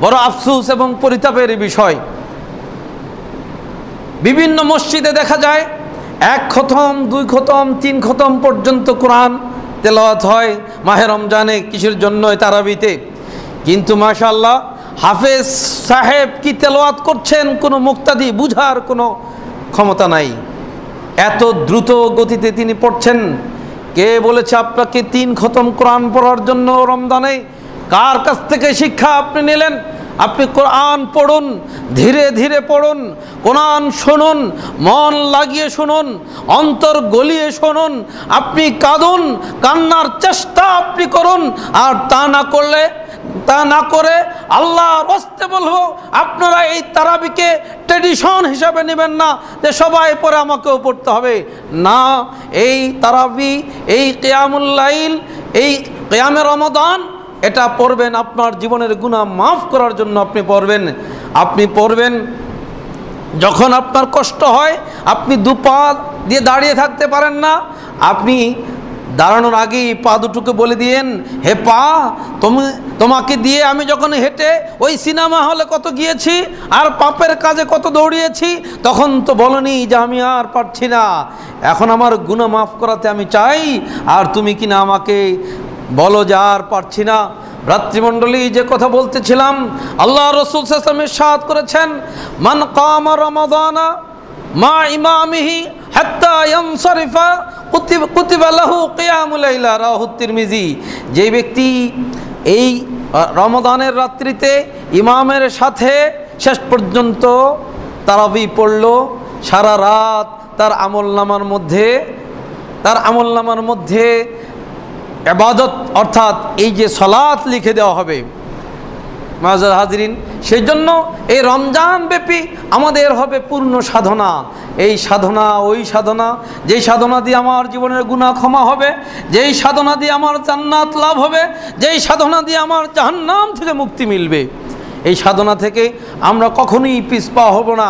বড় আফসোস এবং পরিতাপের বিষয়। বিভিন্ন মসজিদে দেখা যায় 1 খতম 2 খতম 3 খতম পর্যন্ত কোরআন তেলাওয়াত হয় মাহে রমজানে, কিসের জন্য? তারাবিতে। কিন্তু মাশাআল্লাহ হাফেজ সাহেব কি তেলাওয়াত করছেন কোনো মুক্তাদি বুঝার কোনো ক্ষমতা নাই। এত দ্রুত গতিতে তিনি পড়ছেন। কে বলেছে আপনাকে 3 খতম কোরআন পড়ার জন্য রমজানে? কার কাছ থেকে শিক্ষা আপনি নিলেন? আপনি কোরআন পড়ুন, ধীরে ধীরে পড়ুন, কোরআন শুনুন, মন লাগিয়ে শুনুন, অন্তর গলিয়ে শুনুন, আপনি কাঁদুন, কান্নার চেষ্টা আপনি করুন। আর তা না করে আল্লাহর রাস্তে বলবো, আপনারা এই তারাবিকে ট্র্যাডিশন হিসাবে নেবেন না যে সবাই পড়ে আমাকেও পড়তে হবে। না, এই তারাবি, এই কিয়ামুল লাইল, এই কিয়ামে রমাদান, এটা পড়বেন আপনার জীবনের গুনাহ মাফ করার জন্য। আপনি পড়বেন যখন আপনার কষ্ট হয়, আপনি 2 পা দিয়ে দাঁড়িয়ে থাকতে পারেন না, আপনি দাঁড়ানোর আগেই পা দুটোকে বলে দিয়েন, হে পা, তোমাকে দিয়ে আমি যখন হেঁটে ওই সিনেমা হলে কত গিয়েছি আর পাপের কাজে কত দৌড়িয়েছি, তখন তো বলনি যে আমি আর পারছি না, এখন আমার গুনাহ মাফ করাতে আমি চাই, আর তুমি কিনা আমাকে বলো যে আর পারছি না। ভ্রাতৃমণ্ডলী, যে কথা বলতেছিলাম, আল্লাহ রাসূল সাল্লাল্লাহু আলাইহি ওয়াসাল্লাম ইরশাদ করেছেন, মান কামা রমাদানা মা ইমামিহি হাত্তা ইয়ানসারিফা কুতিবা লাহু কিয়ামুল লাইলা, রাওয়াহু তিরমিজি। যে ব্যক্তি এই রমাদানের রাত্রিতে ইমামের সাথে শেষ পর্যন্ত তারাবি পড়ল, সারা রাত তার আমলনামার মধ্যে ইবাদত অর্থাৎ এই যে সালাত লিখে দেওয়া হবে। মাআযাল হাজরিন, সেই জন্য এই রমজান ব্যাপী আমাদের হবে পূর্ণ সাধনা। এই সাধনা ওই সাধনা, যেই সাধনা দিয়ে আমার জীবনের গুনাহ ক্ষমা হবে, যেই সাধনা দিয়ে আমার জান্নাত লাভ হবে, যেই সাধনা দিয়ে আমার জাহান্নাম থেকে মুক্তি মিলবে। এই সাধনা থেকে আমরা কখনোই পিছপা হব না।